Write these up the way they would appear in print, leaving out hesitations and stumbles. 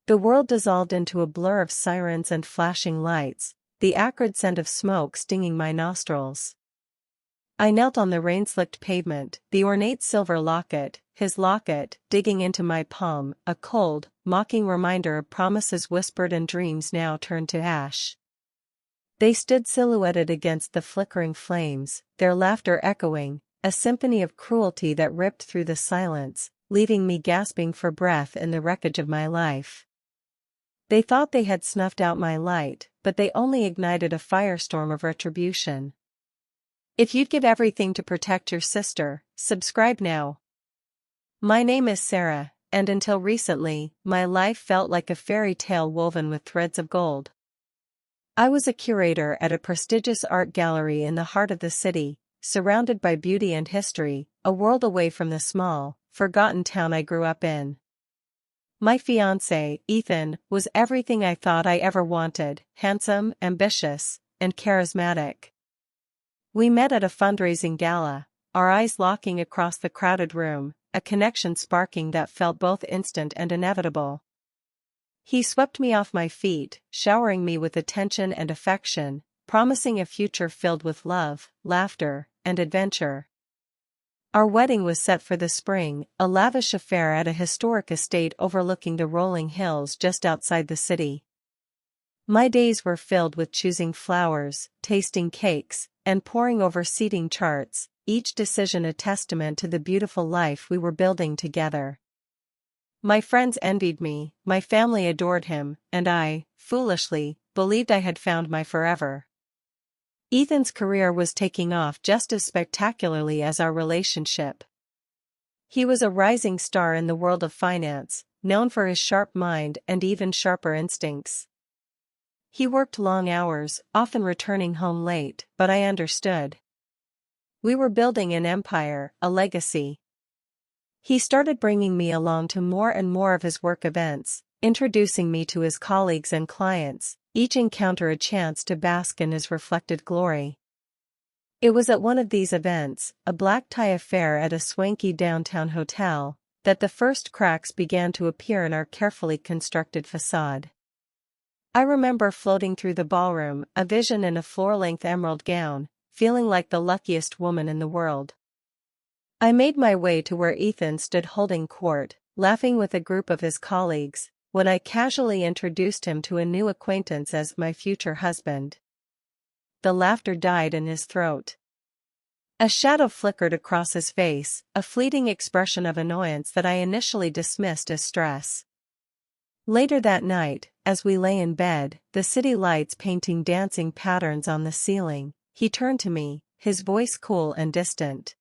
The world dissolved into a blur of sirens and flashing lights, the acrid scent of smoke stinging my nostrils. I knelt on the rain-slicked pavement, the ornate silver locket, his locket, digging into my palm, a cold, mocking reminder of promises whispered and dreams now turned to ash. They stood silhouetted against the flickering flames, their laughter echoing, a symphony of cruelty that ripped through the silence, leaving me gasping for breath in the wreckage of my life. They thought they had snuffed out my light, but they only ignited a firestorm of retribution. If you'd give everything to protect your sister, subscribe now. My name is Sarah, and until recently, my life felt like a fairy tale woven with threads of gold. I was a curator at a prestigious art gallery in the heart of the city, surrounded by beauty and history, a world away from the small, forgotten town I grew up in. My fiancé, Ethan, was everything I thought I ever wanted: handsome, ambitious, and charismatic. We met at a fundraising gala, our eyes locking across the crowded room, a connection sparking that felt both instant and inevitable. He swept me off my feet, showering me with attention and affection, promising a future filled with love, laughter, and adventure. Our wedding was set for the spring, a lavish affair at a historic estate overlooking the rolling hills just outside the city. My days were filled with choosing flowers, tasting cakes, and poring over seating charts, each decision a testament to the beautiful life we were building together. My friends envied me, my family adored him, and I, foolishly, believed I had found my forever. Ethan's career was taking off just as spectacularly as our relationship. He was a rising star in the world of finance, known for his sharp mind and even sharper instincts. He worked long hours, often returning home late, but I understood. We were building an empire, a legacy. He started bringing me along to more and more of his work events, introducing me to his colleagues and clients, each encounter a chance to bask in his reflected glory. It was at one of these events, a black tie affair at a swanky downtown hotel, that the first cracks began to appear in our carefully constructed facade. I remember floating through the ballroom, a vision in a floor-length emerald gown, feeling like the luckiest woman in the world. I made my way to where Ethan stood holding court, laughing with a group of his colleagues, when I casually introduced him to a new acquaintance as my future husband. The laughter died in his throat. A shadow flickered across his face, a fleeting expression of annoyance that I initially dismissed as stress. Later that night, as we lay in bed, the city lights painting dancing patterns on the ceiling, he turned to me, his voice cool and distant.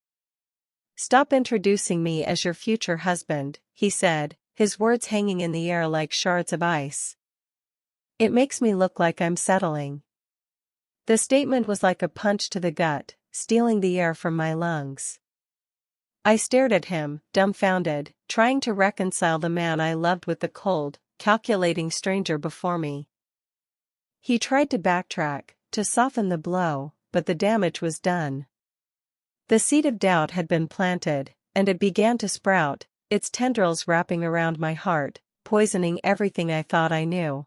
"Stop introducing me as your future husband," he said, his words hanging in the air like shards of ice. "It makes me look like I'm settling." The statement was like a punch to the gut, stealing the air from my lungs. I stared at him, dumbfounded, trying to reconcile the man I loved with the cold, calculating stranger before me. He tried to backtrack, to soften the blow, but the damage was done. The seed of doubt had been planted, and it began to sprout, its tendrils wrapping around my heart, poisoning everything I thought I knew.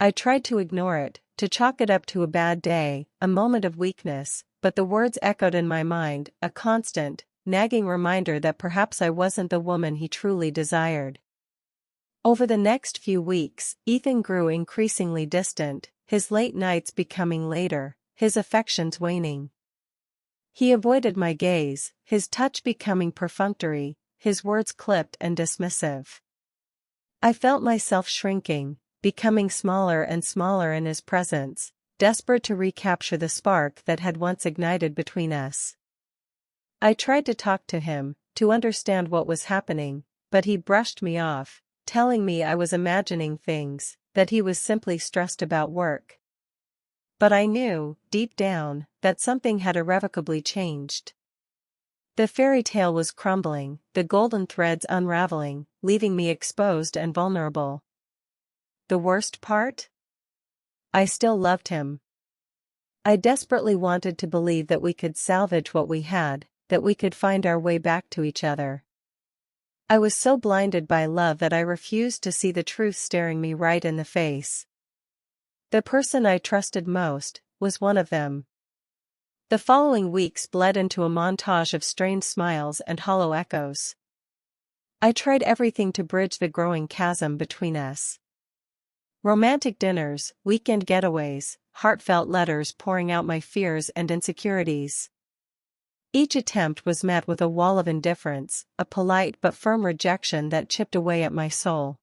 I tried to ignore it, to chalk it up to a bad day, a moment of weakness, but the words echoed in my mind, a constant, nagging reminder that perhaps I wasn't the woman he truly desired. Over the next few weeks, Ethan grew increasingly distant, his late nights becoming later, his affections waning. He avoided my gaze, his touch becoming perfunctory, his words clipped and dismissive. I felt myself shrinking, becoming smaller and smaller in his presence, desperate to recapture the spark that had once ignited between us. I tried to talk to him, to understand what was happening, but he brushed me off, telling me I was imagining things, that he was simply stressed about work. But I knew, deep down, that something had irrevocably changed. The fairy tale was crumbling, the golden threads unraveling, leaving me exposed and vulnerable. The worst part? I still loved him. I desperately wanted to believe that we could salvage what we had, that we could find our way back to each other. I was so blinded by love that I refused to see the truth staring me right in the face. The person I trusted most was one of them. The following weeks bled into a montage of strained smiles and hollow echoes. I tried everything to bridge the growing chasm between us. Romantic dinners, weekend getaways, heartfelt letters pouring out my fears and insecurities. Each attempt was met with a wall of indifference, a polite but firm rejection that chipped away at my soul.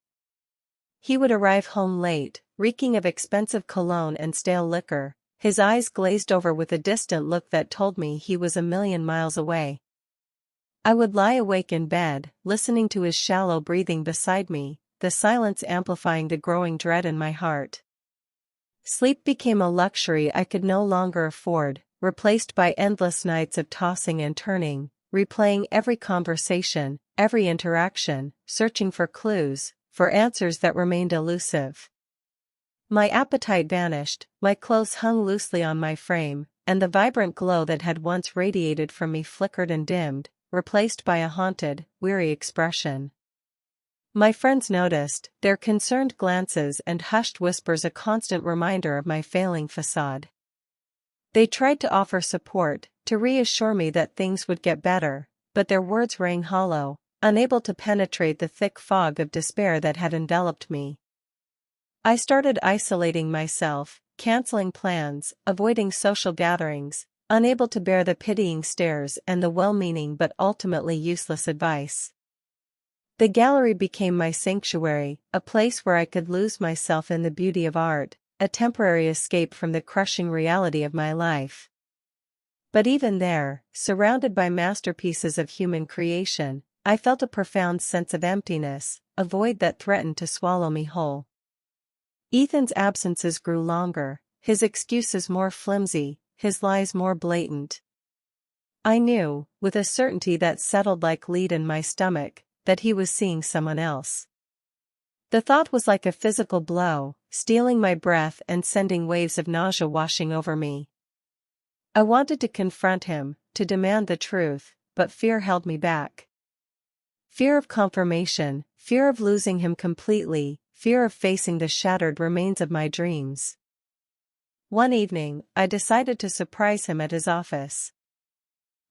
He would arrive home late, reeking of expensive cologne and stale liquor, his eyes glazed over with a distant look that told me he was a million miles away. I would lie awake in bed, listening to his shallow breathing beside me, the silence amplifying the growing dread in my heart. Sleep became a luxury I could no longer afford, replaced by endless nights of tossing and turning, replaying every conversation, every interaction, searching for clues, for answers that remained elusive. My appetite vanished, my clothes hung loosely on my frame, and the vibrant glow that had once radiated from me flickered and dimmed, replaced by a haunted, weary expression. My friends noticed, their concerned glances and hushed whispers a constant reminder of my failing facade. They tried to offer support, to reassure me that things would get better, but their words rang hollow, unable to penetrate the thick fog of despair that had enveloped me. I started isolating myself, canceling plans, avoiding social gatherings, unable to bear the pitying stares and the well-meaning but ultimately useless advice. The gallery became my sanctuary, a place where I could lose myself in the beauty of art, a temporary escape from the crushing reality of my life. But even there, surrounded by masterpieces of human creation, I felt a profound sense of emptiness, a void that threatened to swallow me whole. Ethan's absences grew longer, his excuses more flimsy, his lies more blatant. I knew, with a certainty that settled like lead in my stomach, that he was seeing someone else. The thought was like a physical blow, stealing my breath and sending waves of nausea washing over me. I wanted to confront him, to demand the truth, but fear held me back. Fear of confirmation, fear of losing him completely, fear of facing the shattered remains of my dreams. One evening, I decided to surprise him at his office.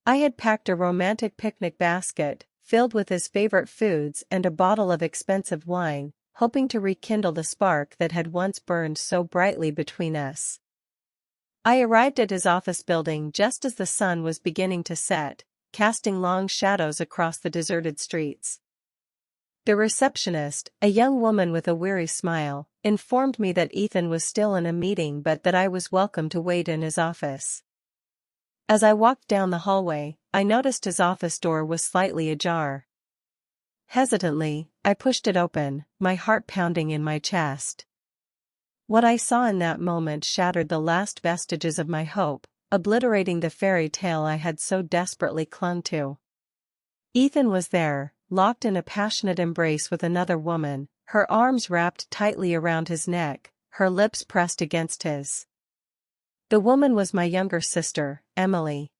I had packed a romantic picnic basket, filled with his favorite foods and a bottle of expensive wine, hoping to rekindle the spark that had once burned so brightly between us. I arrived at his office building just as the sun was beginning to set, casting long shadows across the deserted streets. The receptionist, a young woman with a weary smile, informed me that Ethan was still in a meeting but that I was welcome to wait in his office. As I walked down the hallway, I noticed his office door was slightly ajar. Hesitantly, I pushed it open, my heart pounding in my chest. What I saw in that moment shattered the last vestiges of my hope, obliterating the fairy tale I had so desperately clung to. Ethan was there, locked in a passionate embrace with another woman, her arms wrapped tightly around his neck, her lips pressed against his. The woman was my younger sister, Emily.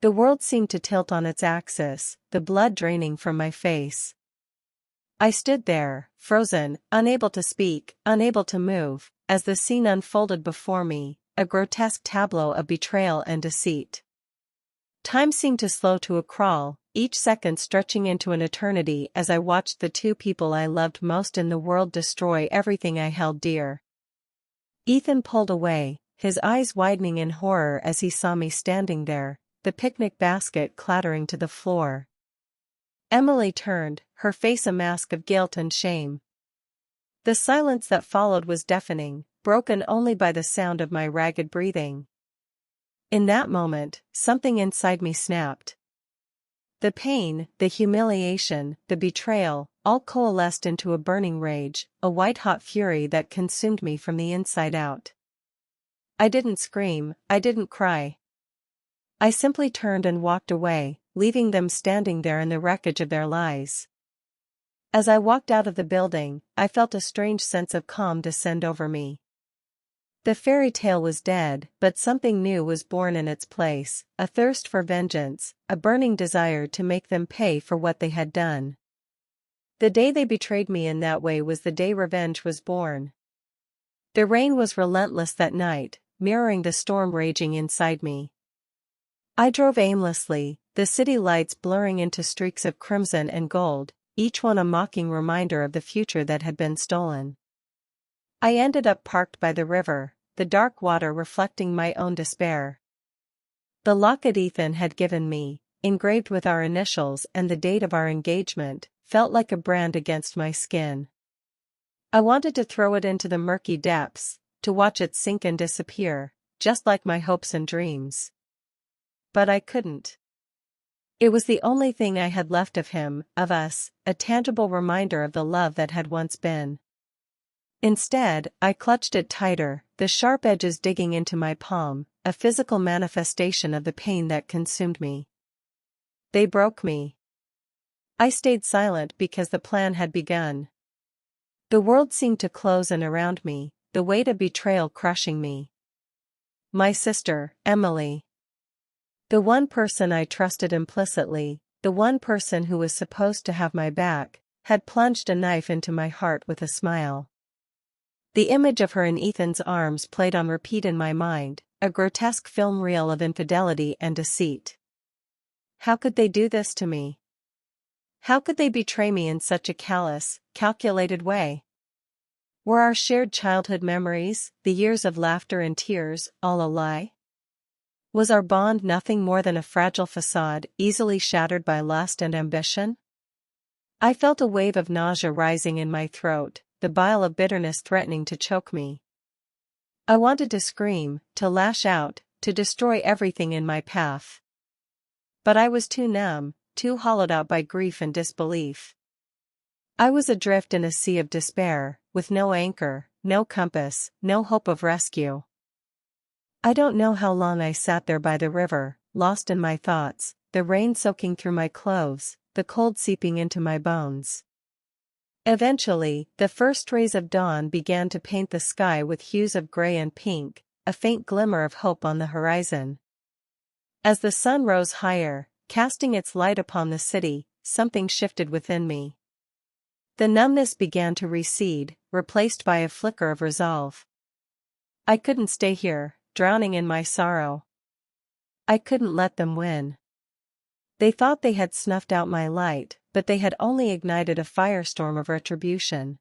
The world seemed to tilt on its axis, the blood draining from my face. I stood there, frozen, unable to speak, unable to move, as the scene unfolded before me, a grotesque tableau of betrayal and deceit. Time seemed to slow to a crawl, each second stretching into an eternity as I watched the two people I loved most in the world destroy everything I held dear. Ethan pulled away, his eyes widening in horror as he saw me standing there, the picnic basket clattering to the floor. Emily turned, her face a mask of guilt and shame. The silence that followed was deafening, broken only by the sound of my ragged breathing. In that moment, something inside me snapped. The pain, the humiliation, the betrayal, all coalesced into a burning rage, a white-hot fury that consumed me from the inside out. I didn't scream, I didn't cry. I simply turned and walked away, leaving them standing there in the wreckage of their lies. As I walked out of the building, I felt a strange sense of calm descend over me. The fairy tale was dead, but something new was born in its place, a thirst for vengeance, a burning desire to make them pay for what they had done. The day they betrayed me in that way was the day revenge was born. The rain was relentless that night, mirroring the storm raging inside me. I drove aimlessly, the city lights blurring into streaks of crimson and gold, each one a mocking reminder of the future that had been stolen. I ended up parked by the river, the dark water reflecting my own despair. The locket Ethan had given me, engraved with our initials and the date of our engagement, felt like a brand against my skin. I wanted to throw it into the murky depths, to watch it sink and disappear, just like my hopes and dreams. But I couldn't. It was the only thing I had left of him, of us, a tangible reminder of the love that had once been. Instead, I clutched it tighter, the sharp edges digging into my palm, a physical manifestation of the pain that consumed me. They broke me. I stayed silent because the plan had begun. The world seemed to close in around me, the weight of betrayal crushing me. My sister, Emily. The one person I trusted implicitly, the one person who was supposed to have my back, had plunged a knife into my heart with a smile. The image of her in Ethan's arms played on repeat in my mind, a grotesque film reel of infidelity and deceit. How could they do this to me? How could they betray me in such a callous, calculated way? Were our shared childhood memories, the years of laughter and tears, all a lie? Was our bond nothing more than a fragile facade, easily shattered by lust and ambition? I felt a wave of nausea rising in my throat, the bile of bitterness threatening to choke me. I wanted to scream, to lash out, to destroy everything in my path. But I was too numb, too hollowed out by grief and disbelief. I was adrift in a sea of despair, with no anchor, no compass, no hope of rescue. I don't know how long I sat there by the river, lost in my thoughts, the rain soaking through my clothes, the cold seeping into my bones. Eventually, the first rays of dawn began to paint the sky with hues of gray and pink, a faint glimmer of hope on the horizon. As the sun rose higher, casting its light upon the city, something shifted within me. The numbness began to recede, replaced by a flicker of resolve. I couldn't stay here, drowning in my sorrow. I couldn't let them win. They thought they had snuffed out my light, but they had only ignited a firestorm of retribution.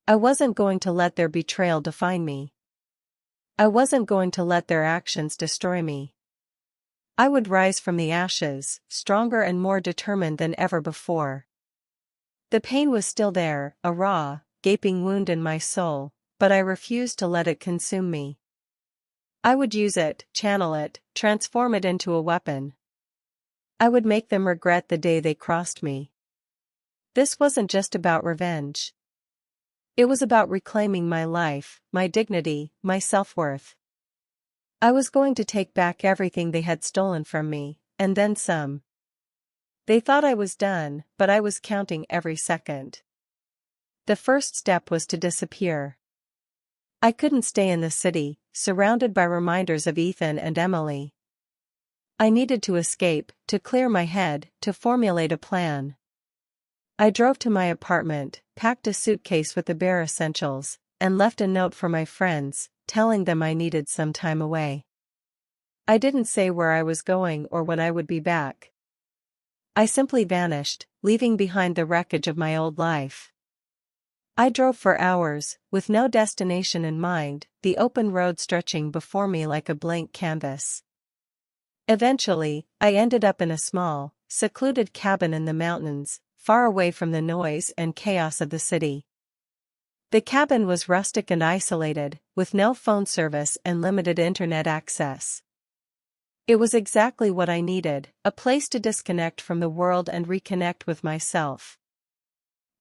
I wasn't going to let their betrayal define me. I wasn't going to let their actions destroy me. I would rise from the ashes, stronger and more determined than ever before. The pain was still there, a raw, gaping wound in my soul, but I refused to let it consume me. I would use it, channel it, transform it into a weapon. I would make them regret the day they crossed me. This wasn't just about revenge. It was about reclaiming my life, my dignity, my self-worth. I was going to take back everything they had stolen from me, and then some. They thought I was done, but I was counting every second. The first step was to disappear. I couldn't stay in the city, surrounded by reminders of Ethan and Emily. I needed to escape, to clear my head, to formulate a plan. I drove to my apartment, packed a suitcase with the bare essentials, and left a note for my friends, telling them I needed some time away. I didn't say where I was going or when I would be back. I simply vanished, leaving behind the wreckage of my old life. I drove for hours, with no destination in mind, the open road stretching before me like a blank canvas. Eventually, I ended up in a small, secluded cabin in the mountains, far away from the noise and chaos of the city. The cabin was rustic and isolated, with no phone service and limited internet access. It was exactly what I needed, a place to disconnect from the world and reconnect with myself.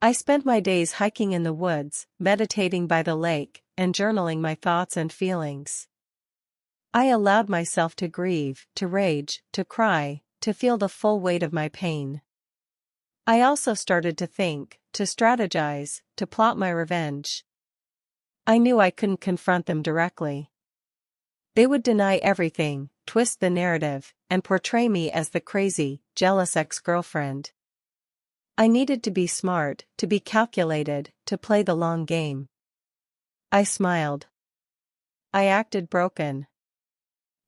I spent my days hiking in the woods, meditating by the lake, and journaling my thoughts and feelings. I allowed myself to grieve, to rage, to cry, to feel the full weight of my pain. I also started to think, to strategize, to plot my revenge. I knew I couldn't confront them directly. They would deny everything, twist the narrative, and portray me as the crazy, jealous ex-girlfriend. I needed to be smart, to be calculated, to play the long game. I smiled. I acted broken.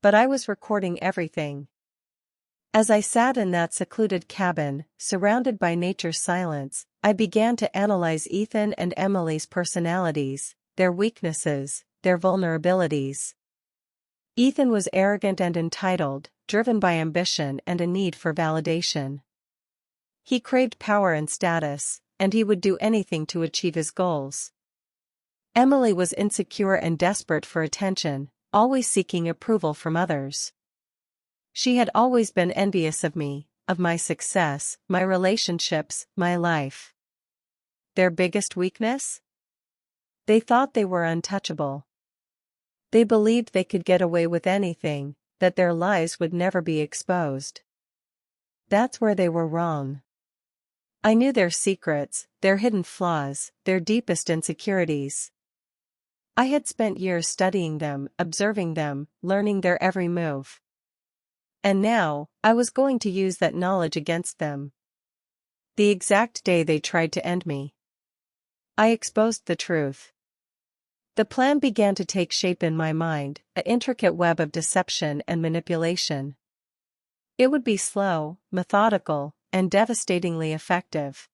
But I was recording everything. As I sat in that secluded cabin, surrounded by nature's silence, I began to analyze Ethan and Emily's personalities, their weaknesses, their vulnerabilities. Ethan was arrogant and entitled, driven by ambition and a need for validation. He craved power and status, and he would do anything to achieve his goals. Emily was insecure and desperate for attention, always seeking approval from others. She had always been envious of me, of my success, my relationships, my life. Their biggest weakness? They thought they were untouchable. They believed they could get away with anything, that their lies would never be exposed. That's where they were wrong. I knew their secrets, their hidden flaws, their deepest insecurities. I had spent years studying them, observing them, learning their every move. And now, I was going to use that knowledge against them. The exact day they tried to end me. I exposed the truth. The plan began to take shape in my mind, an intricate web of deception and manipulation. It would be slow, methodical, and devastatingly effective.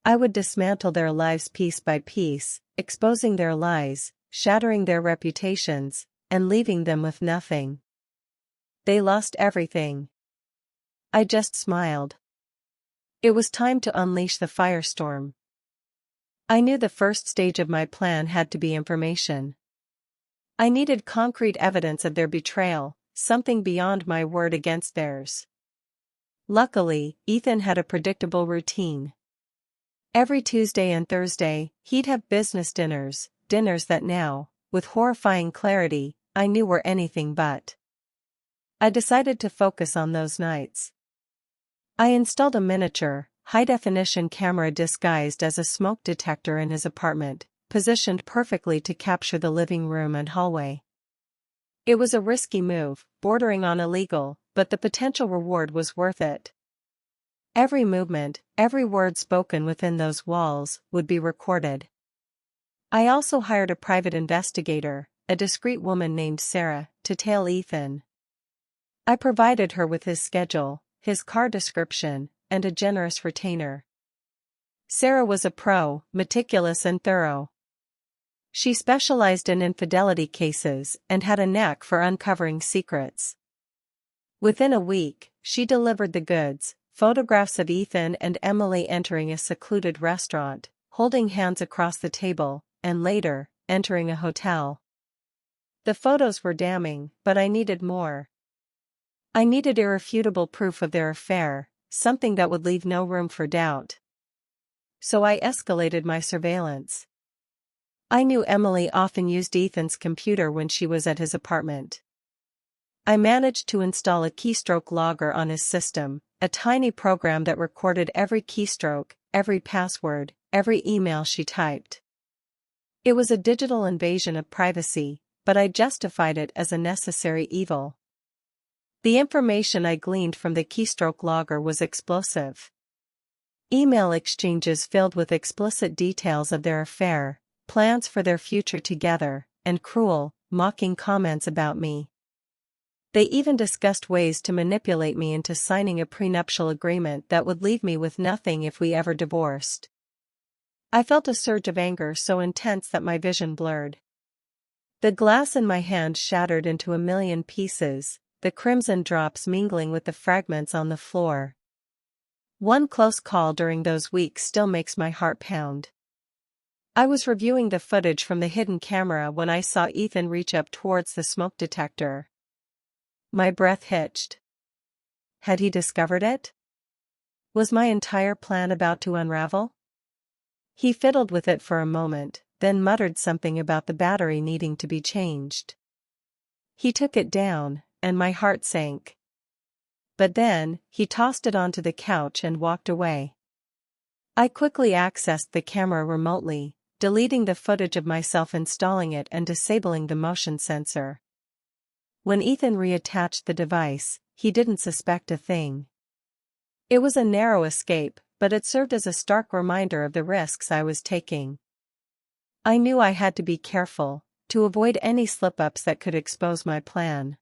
I would dismantle their lives piece by piece, exposing their lies, shattering their reputations, and leaving them with nothing. They lost everything. I just smiled. It was time to unleash the firestorm. I knew the first stage of my plan had to be information. I needed concrete evidence of their betrayal, something beyond my word against theirs. Luckily, Ethan had a predictable routine. Every Tuesday and Thursday, he'd have business dinners that now, with horrifying clarity, I knew were anything but. I decided to focus on those nights. I installed a miniature, high-definition camera disguised as a smoke detector in his apartment, positioned perfectly to capture the living room and hallway. It was a risky move, bordering on illegal, but the potential reward was worth it. Every movement, every word spoken within those walls, would be recorded. I also hired a private investigator, a discreet woman named Sarah, to tail Ethan. I provided her with his schedule, his car description, and a generous retainer. Sarah was a pro, meticulous and thorough. She specialized in infidelity cases and had a knack for uncovering secrets. Within a week, she delivered the goods, photographs of Ethan and Emily entering a secluded restaurant, holding hands across the table, and later, entering a hotel. The photos were damning, but I needed more. I needed irrefutable proof of their affair, something that would leave no room for doubt. So I escalated my surveillance. I knew Emily often used Ethan's computer when she was at his apartment. I managed to install a keystroke logger on his system, a tiny program that recorded every keystroke, every password, every email she typed. It was a digital invasion of privacy, but I justified it as a necessary evil. The information I gleaned from the keystroke logger was explosive. Email exchanges filled with explicit details of their affair, plans for their future together, and cruel, mocking comments about me. They even discussed ways to manipulate me into signing a prenuptial agreement that would leave me with nothing if we ever divorced. I felt a surge of anger so intense that my vision blurred. The glass in my hand shattered into a million pieces, the crimson drops mingling with the fragments on the floor. One close call during those weeks still makes my heart pound. I was reviewing the footage from the hidden camera when I saw Ethan reach up towards the smoke detector. My breath hitched. Had he discovered it? Was my entire plan about to unravel? He fiddled with it for a moment, then muttered something about the battery needing to be changed. He took it down, and my heart sank. But then, he tossed it onto the couch and walked away. I quickly accessed the camera remotely, deleting the footage of myself installing it and disabling the motion sensor. When Ethan reattached the device, he didn't suspect a thing. It was a narrow escape, but it served as a stark reminder of the risks I was taking. I knew I had to be careful, to avoid any slip-ups that could expose my plan.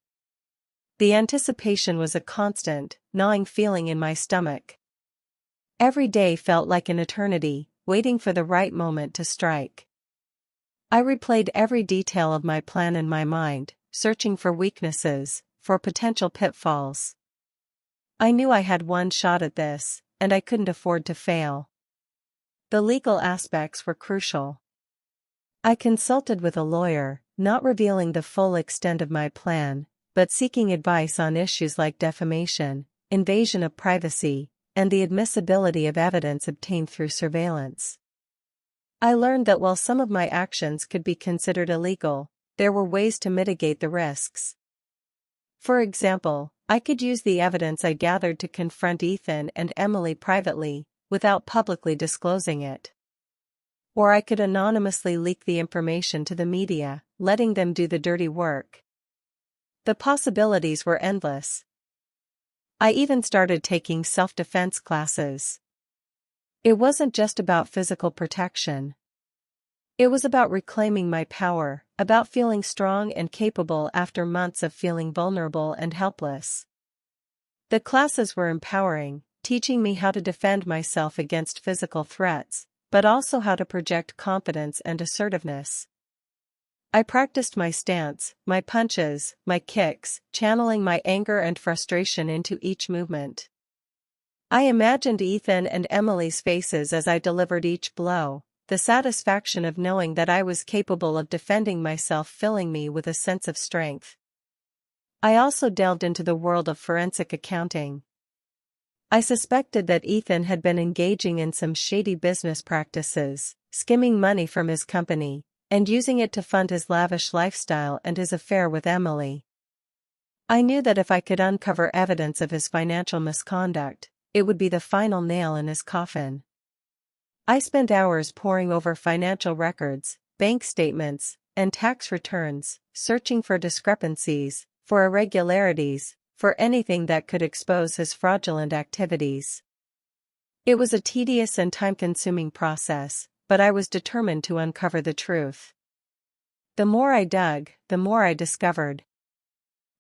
The anticipation was a constant, gnawing feeling in my stomach. Every day felt like an eternity, waiting for the right moment to strike. I replayed every detail of my plan in my mind, searching for weaknesses, for potential pitfalls. I knew I had one shot at this, and I couldn't afford to fail. The legal aspects were crucial. I consulted with a lawyer, not revealing the full extent of my plan, but seeking advice on issues like defamation, invasion of privacy, and the admissibility of evidence obtained through surveillance. I learned that while some of my actions could be considered illegal, there were ways to mitigate the risks. For example, I could use the evidence I gathered to confront Ethan and Emily privately, without publicly disclosing it. Or I could anonymously leak the information to the media, letting them do the dirty work. The possibilities were endless. I even started taking self-defense classes. It wasn't just about physical protection. It was about reclaiming my power, about feeling strong and capable after months of feeling vulnerable and helpless. The classes were empowering, teaching me how to defend myself against physical threats, but also how to project confidence and assertiveness. I practiced my stance, my punches, my kicks, channeling my anger and frustration into each movement. I imagined Ethan and Emily's faces as I delivered each blow, the satisfaction of knowing that I was capable of defending myself filling me with a sense of strength. I also delved into the world of forensic accounting. I suspected that Ethan had been engaging in some shady business practices, skimming money from his company, and using it to fund his lavish lifestyle and his affair with Emily. I knew that if I could uncover evidence of his financial misconduct, it would be the final nail in his coffin. I spent hours poring over financial records, bank statements, and tax returns, searching for discrepancies, for irregularities, for anything that could expose his fraudulent activities. It was a tedious and time-consuming process, but I was determined to uncover the truth. The more I dug, the more I discovered.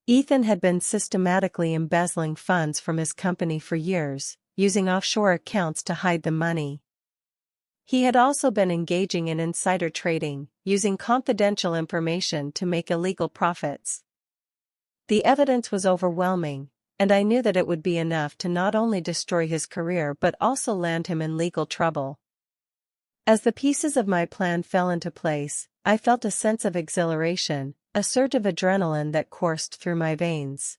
Ethan had been systematically embezzling funds from his company for years, using offshore accounts to hide the money. He had also been engaging in insider trading, using confidential information to make illegal profits. The evidence was overwhelming, and I knew that it would be enough to not only destroy his career but also land him in legal trouble. As the pieces of my plan fell into place, I felt a sense of exhilaration, a surge of adrenaline that coursed through my veins.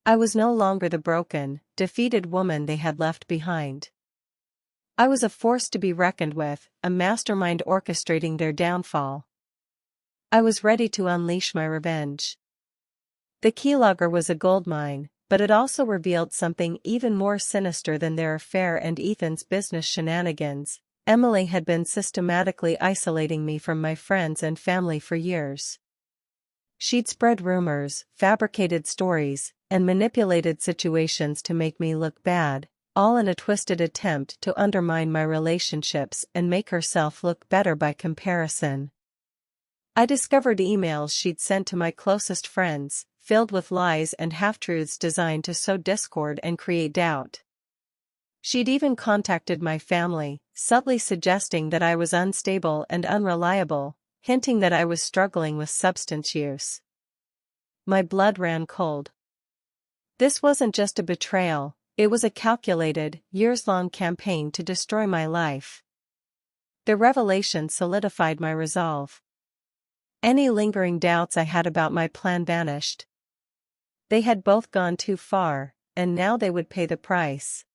I was no longer the broken, defeated woman they had left behind. I was a force to be reckoned with, a mastermind orchestrating their downfall. I was ready to unleash my revenge. The keylogger was a goldmine, but it also revealed something even more sinister than their affair and Ethan's business shenanigans. Emily had been systematically isolating me from my friends and family for years. She'd spread rumors, fabricated stories, and manipulated situations to make me look bad, all in a twisted attempt to undermine my relationships and make herself look better by comparison. I discovered emails she'd sent to my closest friends, filled with lies and half-truths designed to sow discord and create doubt. She'd even contacted my family, subtly suggesting that I was unstable and unreliable, hinting that I was struggling with substance use. My blood ran cold. This wasn't just a betrayal, it was a calculated, years-long campaign to destroy my life. The revelation solidified my resolve. Any lingering doubts I had about my plan vanished. They had both gone too far, and now they would pay the price.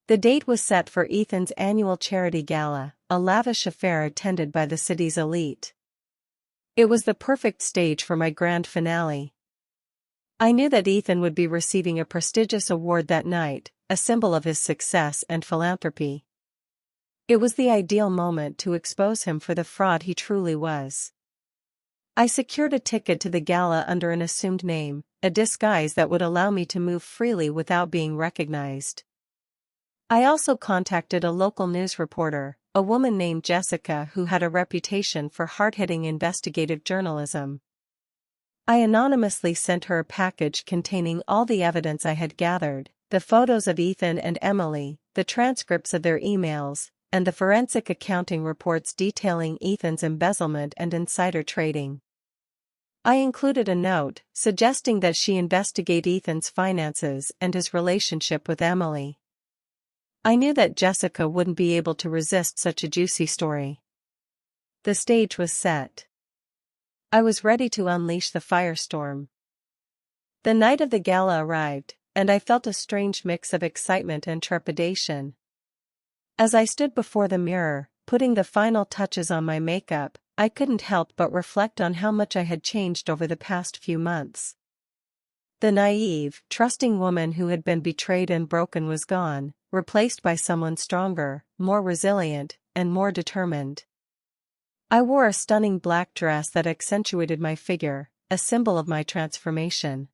The date was set for Ethan's annual charity gala, a lavish affair attended by the city's elite. It was the perfect stage for my grand finale. I knew that Ethan would be receiving a prestigious award that night, a symbol of his success and philanthropy. It was the ideal moment to expose him for the fraud he truly was. I secured a ticket to the gala under an assumed name, a disguise that would allow me to move freely without being recognized. I also contacted a local news reporter, a woman named Jessica who had a reputation for hard-hitting investigative journalism. I anonymously sent her a package containing all the evidence I had gathered, the photos of Ethan and Emily, the transcripts of their emails, and the forensic accounting reports detailing Ethan's embezzlement and insider trading. I included a note suggesting that she investigate Ethan's finances and his relationship with Emily. I knew that Jessica wouldn't be able to resist such a juicy story. The stage was set. I was ready to unleash the firestorm. The night of the gala arrived, and I felt a strange mix of excitement and trepidation. As I stood before the mirror, putting the final touches on my makeup, I couldn't help but reflect on how much I had changed over the past few months. The naive, trusting woman who had been betrayed and broken was gone, replaced by someone stronger, more resilient, and more determined. I wore a stunning black dress that accentuated my figure, a symbol of my transformation.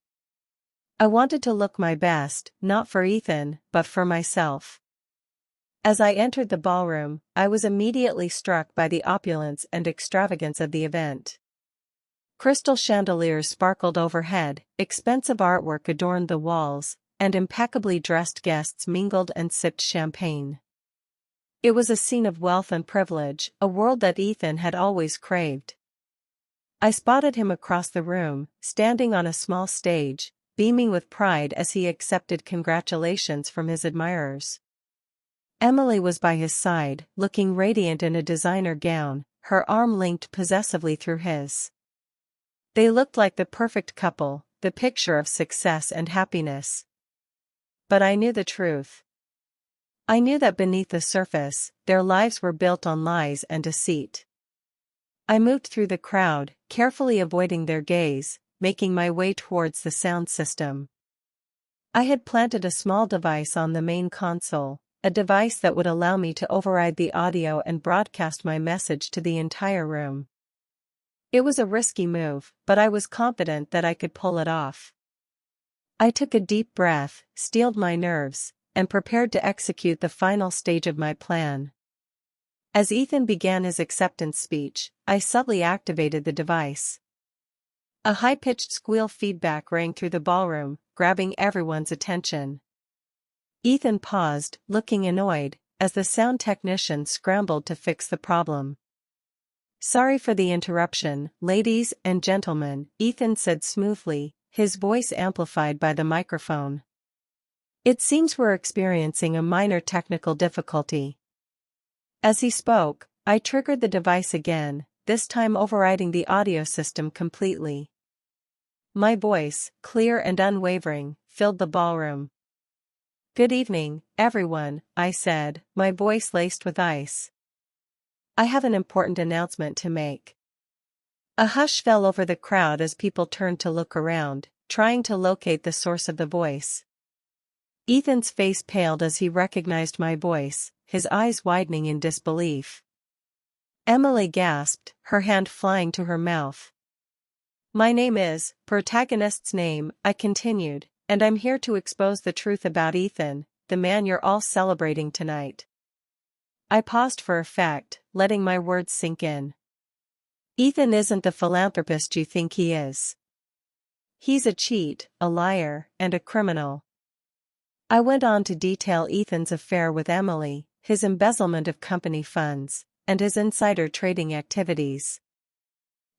I wanted to look my best, not for Ethan, but for myself. As I entered the ballroom, I was immediately struck by the opulence and extravagance of the event. Crystal chandeliers sparkled overhead, expensive artwork adorned the walls, and impeccably dressed guests mingled and sipped champagne. It was a scene of wealth and privilege, a world that Ethan had always craved. I spotted him across the room, standing on a small stage, beaming with pride as he accepted congratulations from his admirers. Emily was by his side, looking radiant in a designer gown, her arm linked possessively through his. They looked like the perfect couple, the picture of success and happiness. But I knew the truth. I knew that beneath the surface, their lives were built on lies and deceit. I moved through the crowd, carefully avoiding their gaze, making my way towards the sound system. I had planted a small device on the main console, a device that would allow me to override the audio and broadcast my message to the entire room. It was a risky move, but I was confident that I could pull it off. I took a deep breath, steeled my nerves, and prepared to execute the final stage of my plan. As Ethan began his acceptance speech, I subtly activated the device. A high-pitched squeal feedback rang through the ballroom, grabbing everyone's attention. Ethan paused, looking annoyed, as the sound technician scrambled to fix the problem. "Sorry for the interruption, ladies and gentlemen," Ethan said smoothly, his voice amplified by the microphone. "It seems we're experiencing a minor technical difficulty." As he spoke, I triggered the device again, this time overriding the audio system completely. My voice, clear and unwavering, filled the ballroom. "Good evening, everyone," I said, my voice laced with ice. "I have an important announcement to make." A hush fell over the crowd as people turned to look around, trying to locate the source of the voice. Ethan's face paled as he recognized my voice, his eyes widening in disbelief. Emily gasped, her hand flying to her mouth. "My name is," protagonist's name, I continued, "and I'm here to expose the truth about Ethan, the man you're all celebrating tonight." I paused for effect, letting my words sink in. "Ethan isn't the philanthropist you think he is. He's a cheat, a liar, and a criminal." I went on to detail Ethan's affair with Emily, his embezzlement of company funds, and his insider trading activities.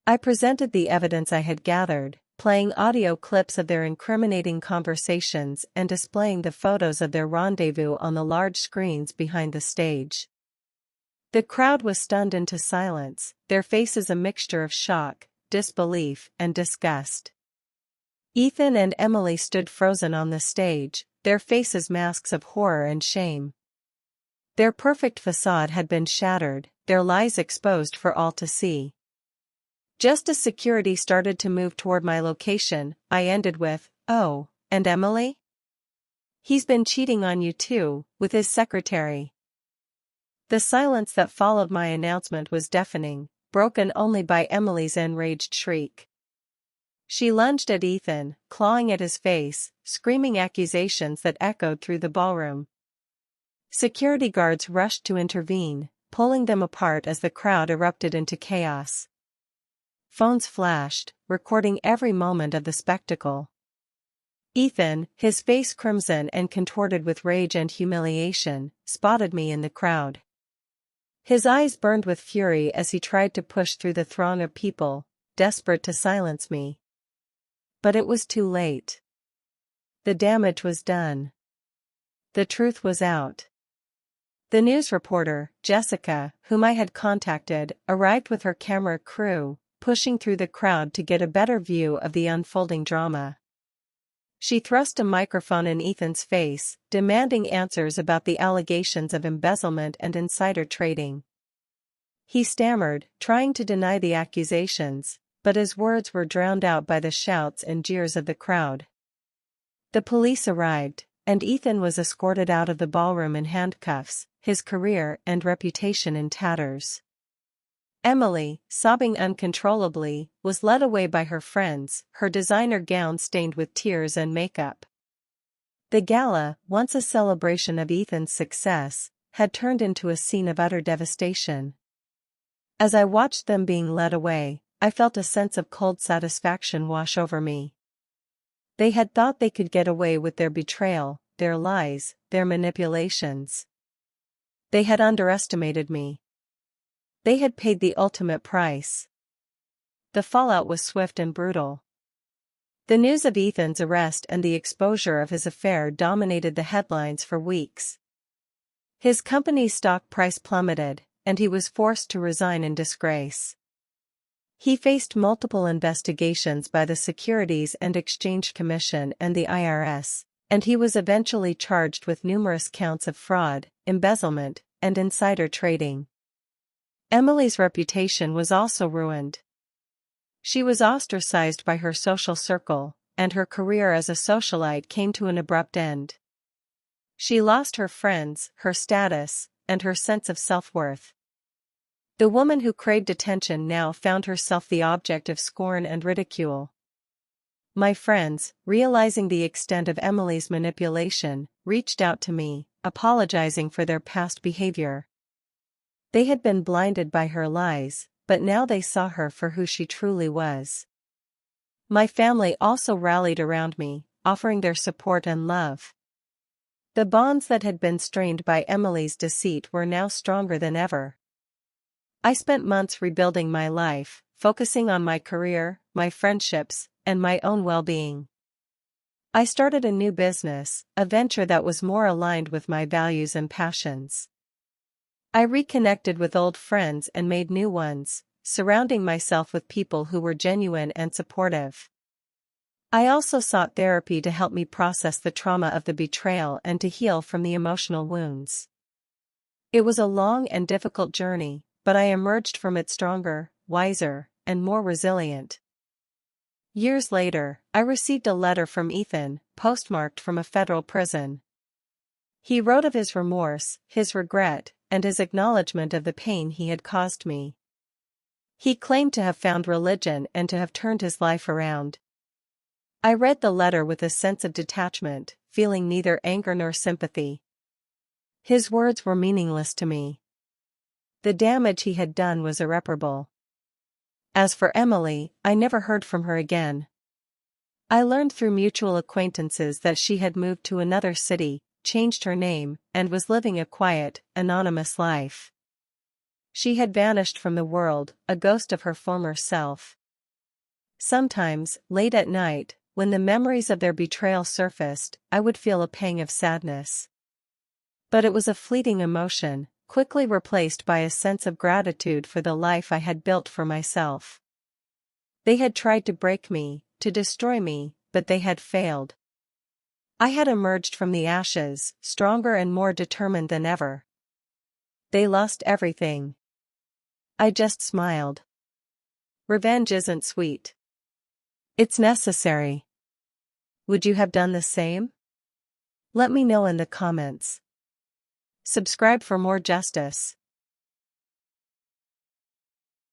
I presented the evidence I had gathered, playing audio clips of their incriminating conversations and displaying the photos of their rendezvous on the large screens behind the stage. The crowd was stunned into silence, their faces a mixture of shock, disbelief, and disgust. Ethan and Emily stood frozen on the stage, their faces masks of horror and shame. Their perfect facade had been shattered, their lies exposed for all to see. Just as security started to move toward my location, I ended with, "Oh, and Emily? He's been cheating on you too, with his secretary." The silence that followed my announcement was deafening, broken only by Emily's enraged shriek. She lunged at Ethan, clawing at his face, screaming accusations that echoed through the ballroom. Security guards rushed to intervene, pulling them apart as the crowd erupted into chaos. Phones flashed, recording every moment of the spectacle. Ethan, his face crimson and contorted with rage and humiliation, spotted me in the crowd. His eyes burned with fury as he tried to push through the throng of people, desperate to silence me. But it was too late. The damage was done. The truth was out. The news reporter, Jessica, whom I had contacted, arrived with her camera crew, pushing through the crowd to get a better view of the unfolding drama. She thrust a microphone in Ethan's face, demanding answers about the allegations of embezzlement and insider trading. He stammered, trying to deny the accusations, but his words were drowned out by the shouts and jeers of the crowd. The police arrived, and Ethan was escorted out of the ballroom in handcuffs, his career and reputation in tatters. Emily, sobbing uncontrollably, was led away by her friends, her designer gown stained with tears and makeup. The gala, once a celebration of Ethan's success, had turned into a scene of utter devastation. As I watched them being led away, I felt a sense of cold satisfaction wash over me. They had thought they could get away with their betrayal, their lies, their manipulations. They had underestimated me. They had paid the ultimate price. The fallout was swift and brutal. The news of Ethan's arrest and the exposure of his affair dominated the headlines for weeks. His company's stock price plummeted, and he was forced to resign in disgrace. He faced multiple investigations by the Securities and Exchange Commission and the IRS, and he was eventually charged with numerous counts of fraud, embezzlement, and insider trading. Emily's reputation was also ruined. She was ostracized by her social circle, and her career as a socialite came to an abrupt end. She lost her friends, her status, and her sense of self-worth. The woman who craved attention now found herself the object of scorn and ridicule. My friends, realizing the extent of Emily's manipulation, reached out to me, apologizing for their past behavior. They had been blinded by her lies, but now they saw her for who she truly was. My family also rallied around me, offering their support and love. The bonds that had been strained by Emily's deceit were now stronger than ever. I spent months rebuilding my life, focusing on my career, my friendships, and my own well-being. I started a new business, a venture that was more aligned with my values and passions. I reconnected with old friends and made new ones, surrounding myself with people who were genuine and supportive. I also sought therapy to help me process the trauma of the betrayal and to heal from the emotional wounds. It was a long and difficult journey, but I emerged from it stronger, wiser, and more resilient. Years later, I received a letter from Ethan, postmarked from a federal prison. He wrote of his remorse, his regret, and his acknowledgement of the pain he had caused me. He claimed to have found religion and to have turned his life around. I read the letter with a sense of detachment, feeling neither anger nor sympathy. His words were meaningless to me. The damage he had done was irreparable. As for Emily, I never heard from her again. I learned through mutual acquaintances that she had moved to another city, changed her name, and was living a quiet, anonymous life. She had vanished from the world, a ghost of her former self. Sometimes, late at night, when the memories of their betrayal surfaced, I would feel a pang of sadness. But it was a fleeting emotion, quickly replaced by a sense of gratitude for the life I had built for myself. They had tried to break me, to destroy me, but they had failed. I had emerged from the ashes, stronger and more determined than ever. They lost everything. I just smiled. Revenge isn't sweet. It's necessary. Would you have done the same? Let me know in the comments. Subscribe for more justice.